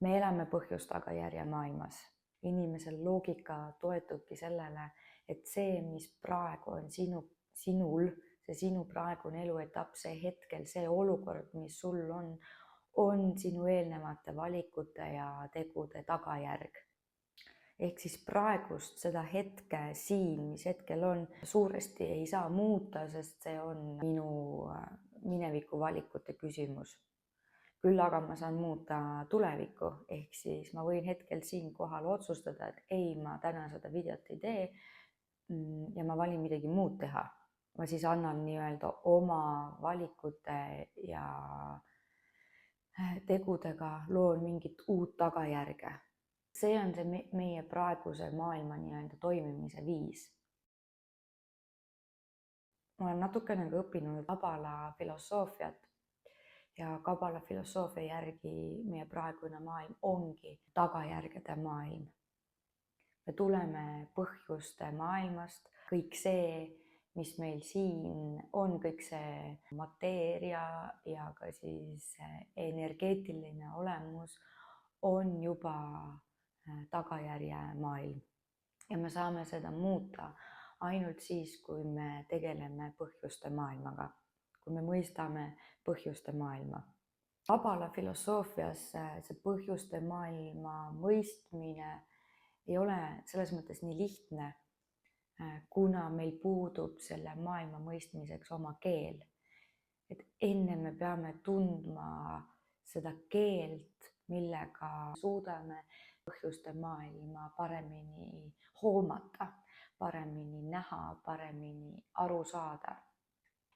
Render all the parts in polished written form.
Me elame põhjus-tagajärje maailmas. Inimesel loogika toetubki sellele, et see, mis praegu on sinul, see sinu praegune eluetapp, see hetkel, see olukord, mis sul on sinu eelnevate valikute ja tegude tagajärg. Ehk siis praegust seda hetke siin, mis hetkel on, suuresti ei saa muuta, sest see on minu mineviku valikute küsimus. Küll aga ma saan muuta tulevikku, ehk siis ma võin hetkel siinkohal otsustada, et ei, ma täna seda videot ei tee ja ma valin midagi muud teha. Ma siis annan nii-öelda oma valikute ja tegudega loon mingit uut tagajärge. See on see meie praeguse maailma nii-öelda toimimise viis. Ma olen natukene õppinud kabala filosoofiat ja kabala filosoofia järgi meie praegune maailm ongi tagajärgede maailm. Me tuleme põhjuste maailmast, kõik see, mis meil siin on, kõik see mateeria ja ka siis energeetiline olemus on juba tagajärje maailm. Ja me saame seda muuta ainult siis, kui me tegeleme põhjuste maailmaga, kui me mõistame põhjuste maailma. Kabala filosoofias see põhjuste maailma mõistmine ei ole selles mõttes nii lihtne, kuna meil puudub selle maailma mõistmiseks oma keel. Et enne me peame tundma seda keelt, millega suudame põhjuste maailma paremini hoomata, paremini näha, paremini aru saada.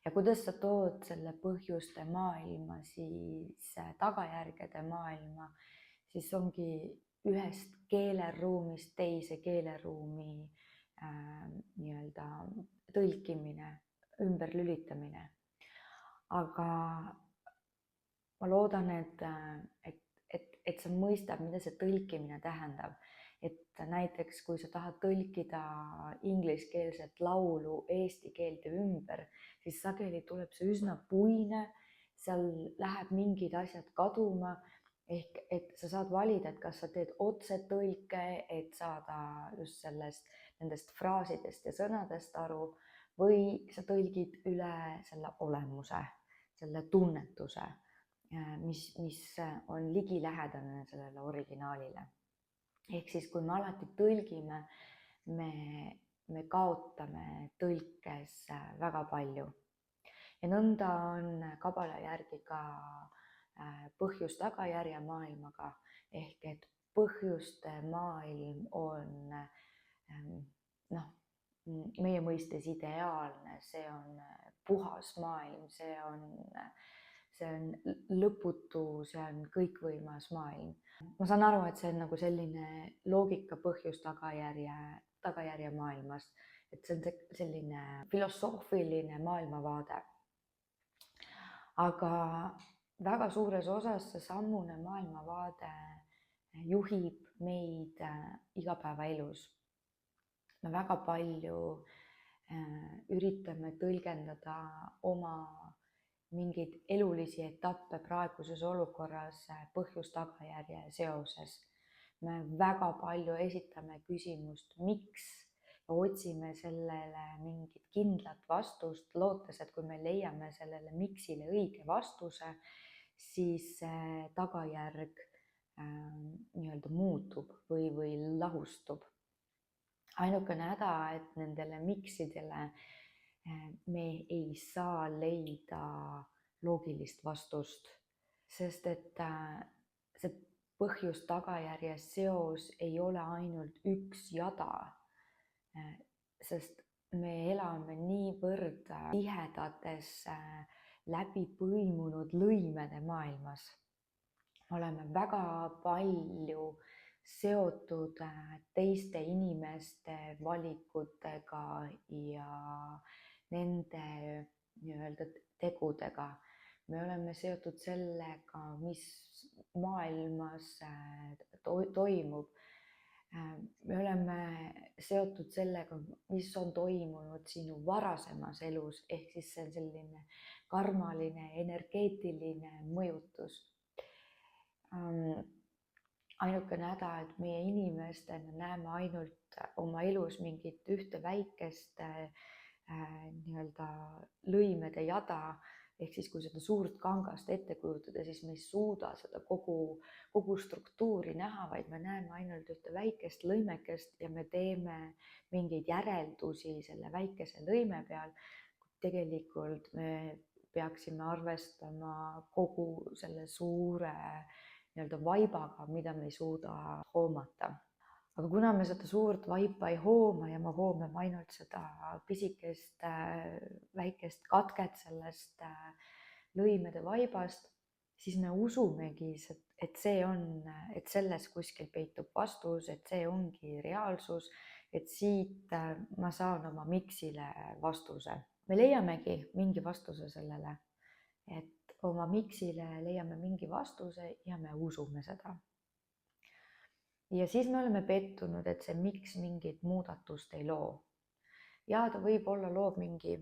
Ja kuidas sa tood selle põhjuste maailma siis tagajärgede maailma, siis ongi ühest keeleruumist teise keeleruumi nii-öelda tõlkimine, ümberlülitamine. Aga ma loodan, et sa mõistad, mida see tõlkimine tähendab. Et näiteks, kui sa tahad tõlkida ingliskeelset laulu eesti keelde ümber, siis sageli tuleb see üsna puine, seal läheb mingid asjad kaduma, ehk et sa saad valida, et kas sa teed otsetõlke, et saada just nendest fraasidest ja sõnadest aru, või sa tõlgid üle selle olemuse, selle tunnetuse, mis on ligilähedane sellele originaalile. Ehk siis, kui me alati tõlgime, me kaotame tõlkes väga palju. Ja nõnda on kabala järgi ka põhjus-tagajärje maailmaga, ehk et põhjuste maailm on meie mõistes ideaalne, see on puhas maailm, see on lõputu, see on kõikvõimas maailm. Ma saan aru, et see on nagu selline loogika põhjus-tagajärje maailmast, et see on selline filosoofiline maailmavaade. Aga väga suures osas see sammune maailmavaade juhib meid igapäevaelus. Me väga palju üritame tõlgendada oma mingeid elulisi etappe praeguses olukorras põhjus-tagajärje seoses. Me väga palju esitame küsimust, miks, ja otsime sellele mingit kindlat vastust, lootes, et kui me leiame sellele miksile õige vastuse, siis tagajärg nii-öelda muutub või lahustub. Ainukene häda, et nendele miksidele me ei saa leida loogilist vastust, sest et see põhjus-tagajärje seos ei ole ainult üks jada, sest me elame niivõrd tihedates läbi põimunud lõimede maailmas. Oleme väga palju seotud teiste inimeste valikutega ja nende nii-öelda tegudega. Me oleme seotud sellega, mis maailmas toimub. Me oleme seotud sellega, mis on toimunud sinu varasemas elus, ehk siis see on selline karmaline, energeetiline mõjutus. ainukene häda, et meie inimestena näeme ainult oma elus mingit ühte väikest nii-öelda lõimede jada. Ehk siis, kui seda suurt kangast ette kujutada, siis me ei suuda seda kogu struktuuri näha, vaid me näeme ainult ühte väikest lõimekest ja me teeme mingeid järeldusi selle väikese lõime peal. Tegelikult me peaksime arvestama kogu selle suure nii-öelda vaibaga, mida me ei suuda hoomata. Aga kuna me seda suurt vaipa ei hooma ja me hoomame ainult seda pisikest väikest katket sellest lõimede vaibast, siis me usumegi, et et selles kuskil peitub vastus, et see ongi reaalsus, et siit ma saan oma miksile vastuse. Me leiamegi mingi vastuse sellele, et oma miksile leiame mingi vastuse ja me usume seda. Ja siis me oleme pettunud, et see miks mingit muudatust ei loo. Ja ta võib-olla loob mingi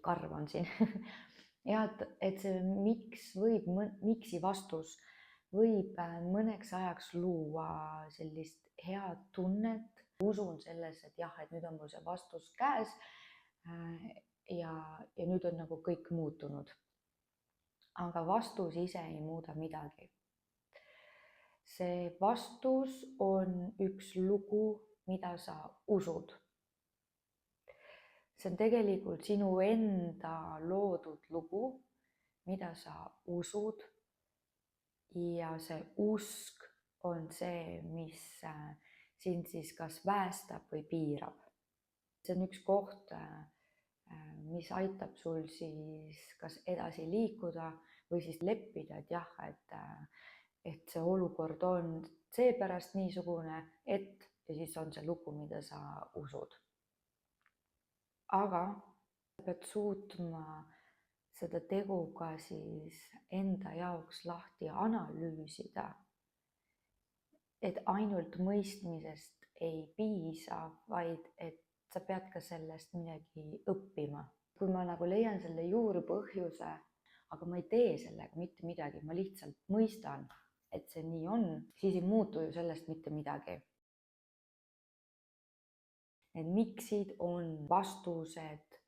karv on siin. Ja et see miksi vastus võib mõneks ajaks luua sellist head tunnet. Usun selles, et jah, et nüüd on mul see vastus käes ja nüüd on nagu kõik muutunud. Aga vastus ise ei muuda midagi. See vastus on üks lugu, mida sa usud. See on tegelikult sinu enda loodud lugu, mida sa usud. Ja see usk on see, mis sind siis kas päästab või piirab. See on üks koht, mis aitab sul siis kas edasi liikuda või siis leppida, et jah, et see olukord on seepärast niisugune, ja siis on see lugu, mida sa usud. Aga sa pead suutma seda tegu ka siis enda jaoks lahti analüüsida, et ainult mõistmisest ei piisa, vaid et sa pead ka sellest midagi õppima. Kui ma nagu leian selle juurpõhjuse, aga ma ei tee sellega mitte midagi, ma lihtsalt mõistan, et see nii on, siis ei muutu ju sellest mitte midagi. Need miksid on vastused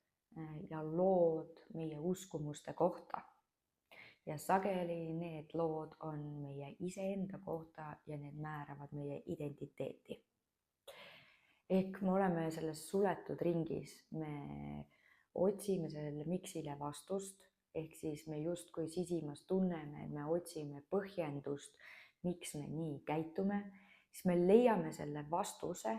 ja lood meie uskumuste kohta. Ja sageli need lood on meie iseenda kohta ja need määravad meie identiteeti. Ehk me oleme selles suletud ringis, me otsime sellele miksile vastust. Ehk siis me justkui sisimas tunneme, et me otsime põhjendust, miks me nii käitume, siis me leiame selle vastuse,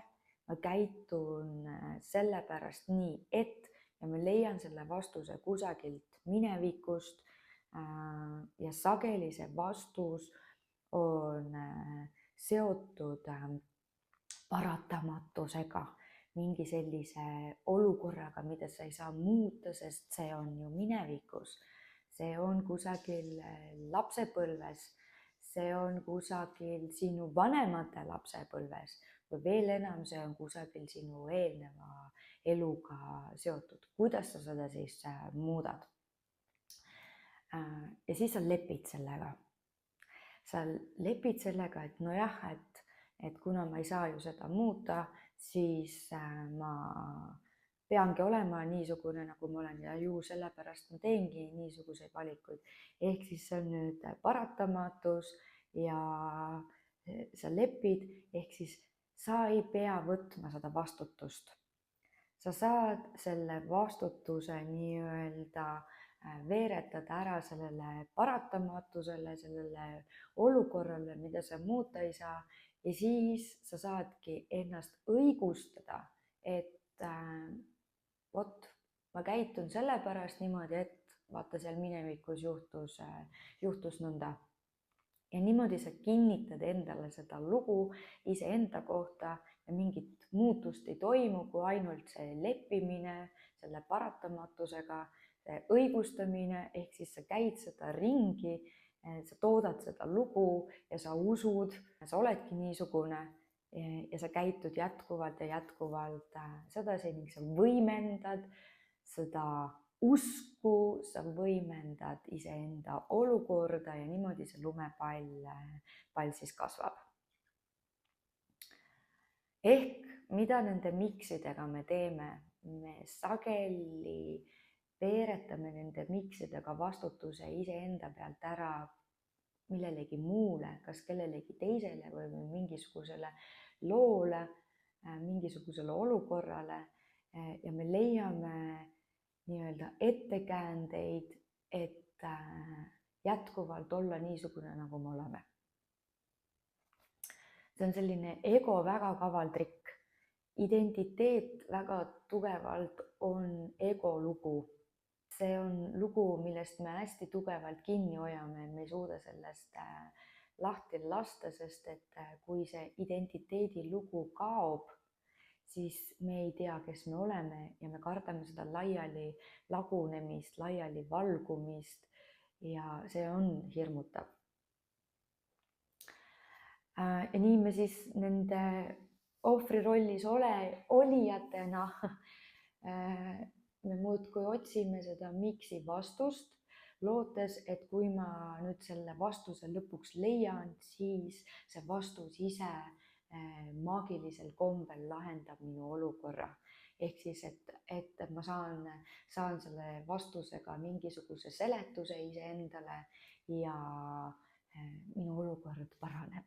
ma käitun sellepärast nii, ja me leian selle vastuse kusagilt minevikust ja sageli see vastus on seotud paratamatusega, mingi sellise olukorraga, mida sa ei saa muuta, sest see on ju minevikus. See on kusagil lapsepõlves, see on kusagil sinu vanemate lapsepõlves või veel enam, see on kusagil sinu eelneva eluga seotud. Kuidas sa seda siis muudad? Ja siis sa lepid sellega. Sa lepid sellega, et nojah, et kuna ma ei saa ju seda muuta, siis ma peangi olema niisugune, nagu ma olen ja ju sellepärast ma teengi niisuguseid valikuid. Ehk siis see on nüüd paratamatus ja sa lepid, ehk siis sa ei pea võtma seda vastutust. Sa saad selle vastutuse nii-öelda veeretada ära sellele paratamatusele, sellele olukorrale, mida sa muuta ei saa. Ja siis sa saadki ennast õigustada, et ma käitun sellepärast niimoodi, et vaata seal minevikus juhtus nõnda. Ja niimoodi sa kinnitad endale seda lugu iseenda kohta ja mingit muutust ei toimu, kui ainult see leppimine selle paratamatusega, õigustamine, ehk siis sa käid seda ringi, sa toodad seda lugu ja sa usud, sa oledki niisugune ja sa käitud jätkuvalt sedasi ning sa võimendad seda usku, sa võimendad iseenda olukorda ja niimoodi see lumepall siis kasvab. Ehk mida nende miksidega me teeme? Me sageli veeretame nende miksidega vastutuse iseenda pealt ära millelegi muule, kas kellelegi teisele või mingisugusele loole, mingisugusele olukorrale ja me leiame nii-öelda ettekäändeid, et jätkuvalt olla niisugune, nagu me oleme. See on selline ego väga kaval trikk. Identiteet väga tugevalt on ego lugu. See on lugu, millest me hästi tugevalt kinni hoiame, me ei suuda sellest lahti lasta, sest et kui see identiteedi lugu kaob, siis me ei tea, kes me oleme ja me kardame seda laiali lagunemist, laiali valgumist ja see on hirmutav. Ja nii me siis nende ohvrirollis olijatena me muudkui otsime seda miksi vastust, lootes, et kui ma nüüd selle vastuse lõpuks leian, siis see vastus ise maagilisel kombel lahendab minu olukorra. Ehk siis, et ma saan selle vastusega mingisuguse seletuse iseendale ja minu olukord paraneb.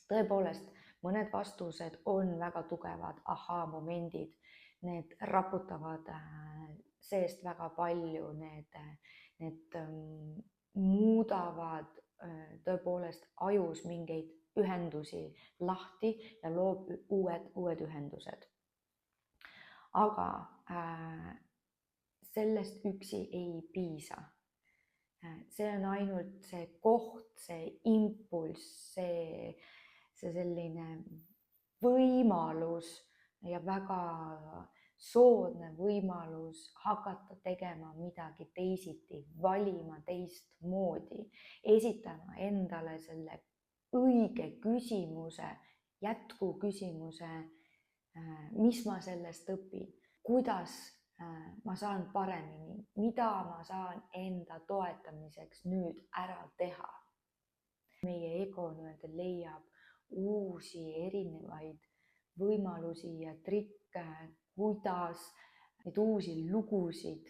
Tõepoolest, mõned vastused on väga tugevad ahaa-momendid, need raputavad seest väga palju, need muudavad tõepoolest ajus mingeid ühendusi lahti ja loob uued ühendused. Aga sellest üksi ei piisa. See on ainult see koht, see impulss, see selline võimalus ja väga soodne võimalus hakata tegema midagi teisiti, valima teistmoodi, esitama endale selle õige küsimuse, jätkuküsimuse, mis ma sellest õpin, kuidas ma saan paremini, mida ma saan enda toetamiseks nüüd ära teha. Meie ego nii-öelda leiab uusi erinevaid võimalusi ja trikke, kuidas neid uusi lugusid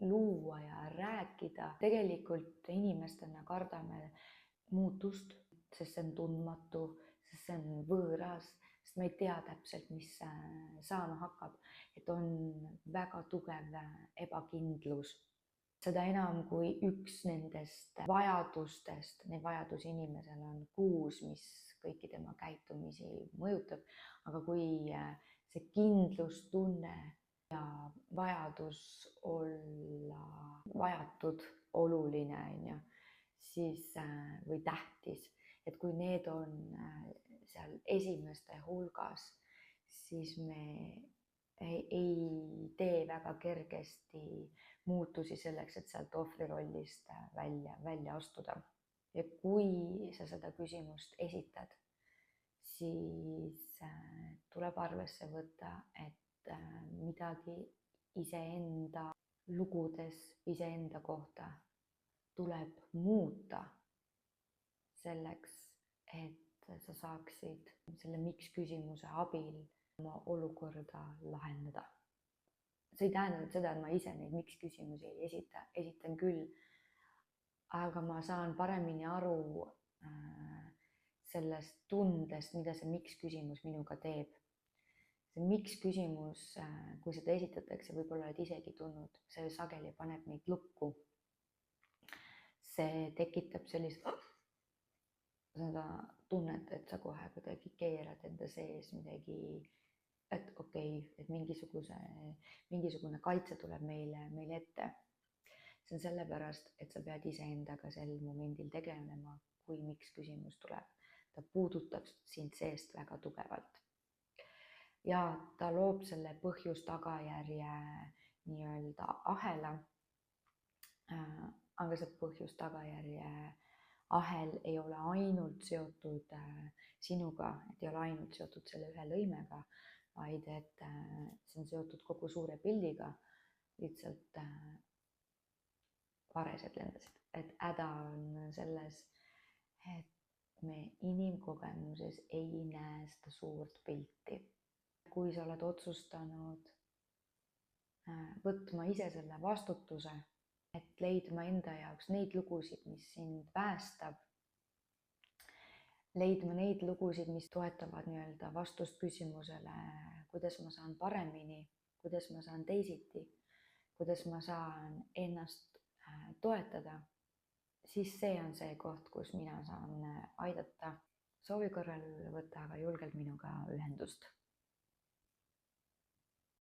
luua ja rääkida. Tegelikult inimestena kardame muutust, sest see on tundmatu, sest see on võõras, sest me ei tea täpselt, mis saama hakkab, et on väga tugev ebakindlus. Seda enam, kui üks nendest vajadustest, neid vajadusi inimesel on 6, mis kõiki tema käitumisi mõjutab, aga kui see kindlustunne ja vajadus olla vajatud, oluline, siis, või tähtis, et kui need on seal esimeste hulgas, siis me ei tee väga kergesti muutusi selleks, et sealt ohvrirollist välja astuda. Ja kui sa seda küsimust esitad, siis tuleb arvesse võtta, et midagi iseenda lugudes, iseenda kohta tuleb muuta selleks, et sa saaksid selle miks küsimuse abil oma olukorda lahendada. See ei tähenda seda, et ma ise neid miks küsimusi ei esitan küll, aga ma saan paremini aru sellest tundest, mida see miks küsimus minuga teeb. See miks küsimus, kui seda esitatakse, võib-olla oled isegi tundnud, see sageli paneb meid lukku. See tekitab sellist seda tunnet, et sa kohe kuidagi keerad enda sees midagi, et okei, et mingisugune kaitse tuleb meile ette. See on sellepärast, et sa pead iseendaga sel momendil tegelema, kui miks küsimus tuleb. Ta puudutab sind seest väga tugevalt. Ja ta loob selle põhjus-tagajärje nii-öelda ahela, aga see põhjus-tagajärje ahel ei ole ainult seotud sinuga, et ei ole ainult seotud selle ühe lõimega, vaid et see on seotud kogu suure pildiga, lihtsalt varesed lendasid, et häda on selles, et me inimkogemuses ei näe seda suurt pilti. kui sa oled otsustanud võtma ise selle vastutuse, et leidma enda jaoks neid lugusid, mis sind päästab, leidma neid lugusid, mis toetavad nii-öelda vastust küsimusele, kuidas ma saan paremini, kuidas ma saan teisiti, kuidas ma saan ennast toetada, siis see on see koht, kus mina saan aidata. Soovi korral võtta aga julgelt minuga ühendust.